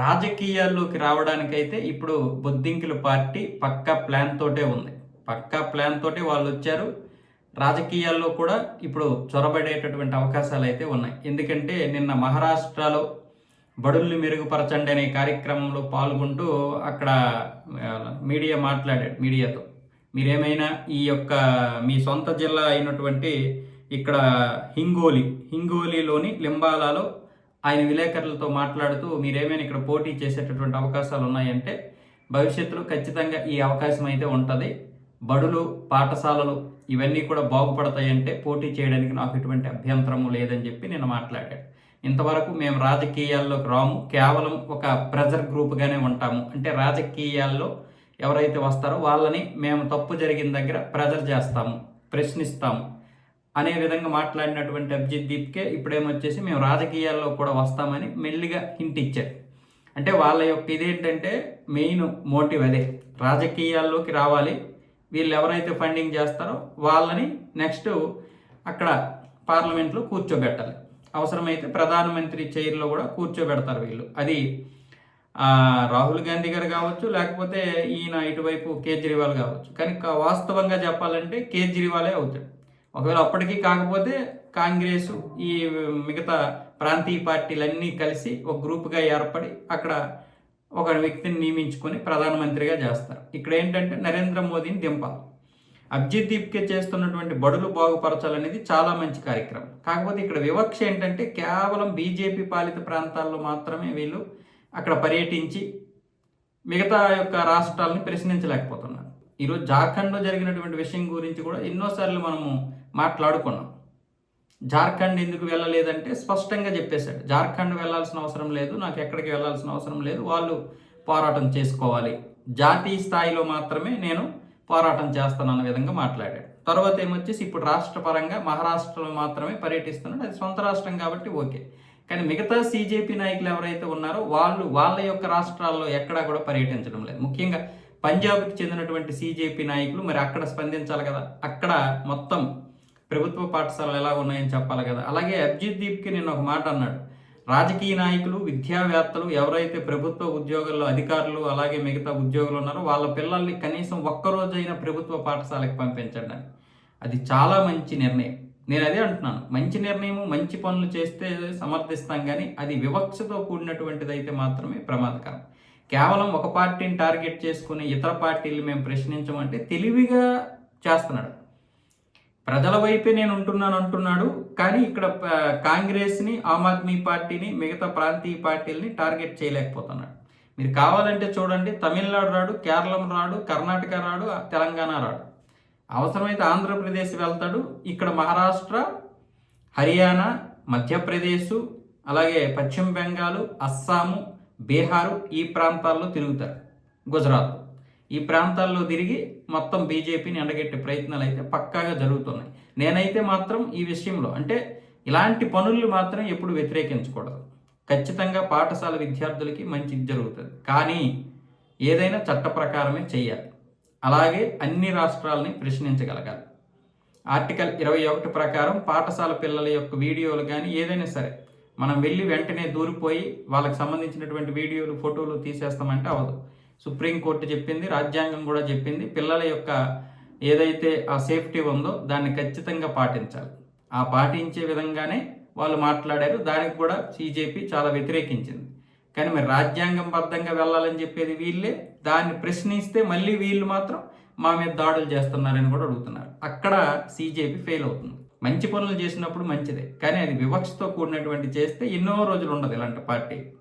రాజకీయాల్లోకి రావడానికైతే ఇప్పుడు బొద్దింకిల పార్టీ పక్కా ప్లాన్ తోటే ఉంది. పక్కా ప్లాన్ తోటి వాళ్ళొచ్చారు. రాజకీయాల్లో కూడా ఇప్పుడు చొరబడేటటువంటి అవకాశాలైతే ఉన్నాయి. ఎందుకంటే నిన్న మహారాష్ట్రలో బడుల్ని మెరుగుపరచండి అనే కార్యక్రమంలో పాల్గొంటూ అక్కడ మీడియా మాట్లాడాడు మీడియాతో. మీరేమైనా ఈ యొక్క మీ సొంత జిల్లా అయినటువంటి ఇక్కడ హింగోలీలోని లింబాలాలో ఆయన విలేకరులతో మాట్లాడుతూ మీరేమైనా ఇక్కడ పోటీ చేసేటటువంటి అవకాశాలు ఉన్నాయంటే భవిష్యత్తులో ఖచ్చితంగా ఈ అవకాశం అయితే ఉంటుంది. బడులు పాఠశాలలు ఇవన్నీ కూడా బాగుపడతాయంటే పోటీ చేయడానికి నాకు ఎటువంటి అభ్యంతరము లేదని చెప్పి నేను మాట్లాడాను. ఇంతవరకు మేము రాజకీయాల్లోకి రాము, కేవలం ఒక ప్రెజర్ గ్రూప్గానే ఉంటాము. అంటే రాజకీయాల్లో ఎవరైతే వస్తారో వాళ్ళని మేము తప్పు జరిగిన దగ్గర ప్రెజర్ చేస్తాము, ప్రశ్నిస్తాము అనే విధంగా మాట్లాడినటువంటి అభిజిత్ దీప్కే ఇప్పుడేమొచ్చేసి మేము రాజకీయాల్లో కూడా వస్తామని మెల్లిగా హింట్ ఇచ్చారు. అంటే వాళ్ళ యొక్క ఇదేంటంటే మెయిన్ మోటివ్ అదే, రాజకీయాల్లోకి రావాలి, వీళ్ళు ఎవరైతే ఫండింగ్ చేస్తారో వాళ్ళని నెక్స్ట్ అక్కడ పార్లమెంట్లో కూర్చోబెట్టాలి, అవసరమైతే ప్రధానమంత్రి చైర్లో కూడా కూర్చోబెడతారు వీళ్ళు. అది రాహుల్ గాంధీ గారు కావచ్చు, లేకపోతే ఈయన ఇటువైపు కేజ్రీవాల్ కావచ్చు. కానీ వాస్తవంగా చెప్పాలంటే కేజ్రీవాలే అవుతాడు. ఒకవేళ అప్పటికీ కాకపోతే కాంగ్రెస్ ఈ మిగతా ప్రాంతీయ పార్టీలన్నీ కలిసి ఒక గ్రూప్గా ఏర్పడి అక్కడ ఒక వ్యక్తిని నియమించుకొని ప్రధానమంత్రిగా చేస్తారు. ఇక్కడ ఏంటంటే నరేంద్ర మోదీని దింపాలి. అభిజిత్ దీప్కే చేస్తున్నటువంటి బడులు బాగుపరచాలనేది చాలా మంచి కార్యక్రమం. కాకపోతే ఇక్కడ వివక్ష ఏంటంటే కేవలం బీజేపీ పాలిత ప్రాంతాల్లో మాత్రమే వీళ్ళు అక్కడ పర్యటించి మిగతా యొక్క రాష్ట్రాలని ప్రశ్నించలేకపోతున్నారు. ఈరోజు జార్ఖండ్లో జరిగినటువంటి విషయం గురించి కూడా ఎన్నోసార్లు మనము మాట్లాడుకున్నాం. జార్ఖండ్ ఎందుకు వెళ్ళలేదంటే స్పష్టంగా చెప్పేశాడు, జార్ఖండ్ వెళ్ళాల్సిన అవసరం లేదు, నాకు ఎక్కడికి వెళ్ళాల్సిన అవసరం లేదు, వాళ్ళు పోరాటం చేసుకోవాలి, జాతీయ స్థాయిలో మాత్రమే నేను పోరాటం చేస్తానన్న విధంగా మాట్లాడాడు. తర్వాత ఏమొచ్చేసి ఇప్పుడు రాష్ట్ర పరంగా మహారాష్ట్రలో మాత్రమే పర్యటిస్తున్నాడు. అది సొంత రాష్ట్రం కాబట్టి ఓకే. కానీ మిగతా సీజేపీ నాయకులు ఎవరైతే ఉన్నారో వాళ్ళు వాళ్ళ యొక్క రాష్ట్రాల్లో ఎక్కడా కూడా పర్యటించడం లేదు. ముఖ్యంగా పంజాబ్కి చెందినటువంటి సీజేపీ నాయకులు మరి అక్కడ స్పందించాలి కదా, అక్కడ మొత్తం ప్రభుత్వ పాఠశాలలు ఎలా ఉన్నాయని చెప్పాలి కదా. అలాగే అభిజిత్ దీప్కి నేను ఒక మాట అన్నాడు, రాజకీయ నాయకులు విద్యావేత్తలు ఎవరైతే ప్రభుత్వ ఉద్యోగాల్లో అధికారులు అలాగే మిగతా ఉద్యోగులు ఉన్నారో వాళ్ళ పిల్లల్ని కనీసం ఒక్కరోజైనా ప్రభుత్వ పాఠశాలకు పంపించండి అని. అది చాలా మంచి నిర్ణయం. నేను అదే అంటున్నాను, మంచి నిర్ణయము మంచి పనులు చేస్తే సమర్థిస్తాం, కానీ అది వివక్షతో కూడినటువంటిది అయితే మాత్రమే ప్రమాదకరం. కేవలం ఒక పార్టీని టార్గెట్ చేసుకుని ఇతర పార్టీలు మేము ప్రశ్నించమంటే తెలివిగా చేస్తున్నాడు. ప్రజల వైపే నేను ఉంటున్నాను అంటున్నాడు, కానీ ఇక్కడ కాంగ్రెస్ని ఆమ్ ఆద్మీ పార్టీని మిగతా ప్రాంతీయ పార్టీలని టార్గెట్ చేయలేకపోతున్నాడు. మీరు కావాలంటే చూడండి, తమిళనాడు రాడు, కేరళం రాడు, కర్ణాటక రాడు, తెలంగాణ రాడు, అవసరమైతే ఆంధ్రప్రదేశ్ వెళ్తాడు. ఇక్కడ మహారాష్ట్ర, హర్యానా, మధ్యప్రదేశ్, అలాగే పశ్చిమ బెంగాల్, అస్సాము, బీహారు ఈ ప్రాంతాల్లో తిరుగుతారు, గుజరాత్ ఈ ప్రాంతాల్లో తిరిగి మొత్తం బీజేపీని ఎండగట్టే ప్రయత్నాలు అయితే పక్కాగా జరుగుతున్నాయి. నేనైతే మాత్రం ఈ విషయంలో అంటే ఇలాంటి పనులు మాత్రం ఎప్పుడు వ్యతిరేకించకూడదు. ఖచ్చితంగా పాఠశాల విద్యార్థులకి మంచిది జరుగుతుంది, కానీ ఏదైనా చట్ట ప్రకారమే చేయాలి. అలాగే అన్ని రాష్ట్రాలని ప్రశ్నించగలగాలి. ఆర్టికల్ 21 ప్రకారం పాఠశాల పిల్లల యొక్క వీడియోలు కానీ ఏదైనా సరే మనం వెళ్ళి వెంటనే దూరిపోయి వాళ్ళకి సంబంధించినటువంటి వీడియోలు ఫోటోలు తీసేస్తామంటే అవదు. సుప్రీంకోర్టు చెప్పింది, రాజ్యాంగం కూడా చెప్పింది, పిల్లల యొక్క ఏదైతే ఆ సేఫ్టీ ఉందో దాన్ని ఖచ్చితంగా పాటించాలి. ఆ పాటించే విధంగానే వాళ్ళు మాట్లాడారు. దానికి కూడా సీజేపీ చాలా వ్యతిరేకించింది. కానీ మరి రాజ్యాంగంబద్ధంగా వెళ్ళాలని చెప్పేది వీళ్ళే, దాన్ని ప్రశ్నిస్తే మళ్ళీ వీళ్ళు మాత్రం మా మీద దాడులు చేస్తున్నారని కూడా అడుగుతున్నారు. అక్కడ సీజేపీ ఫెయిల్ అవుతుంది. మంచి పనులు చేసినప్పుడు మంచిదే, కానీ అది వివక్షతో కూడినటువంటి చేస్తే ఎన్నో రోజులు ఉండదు ఇలాంటి పార్టీ.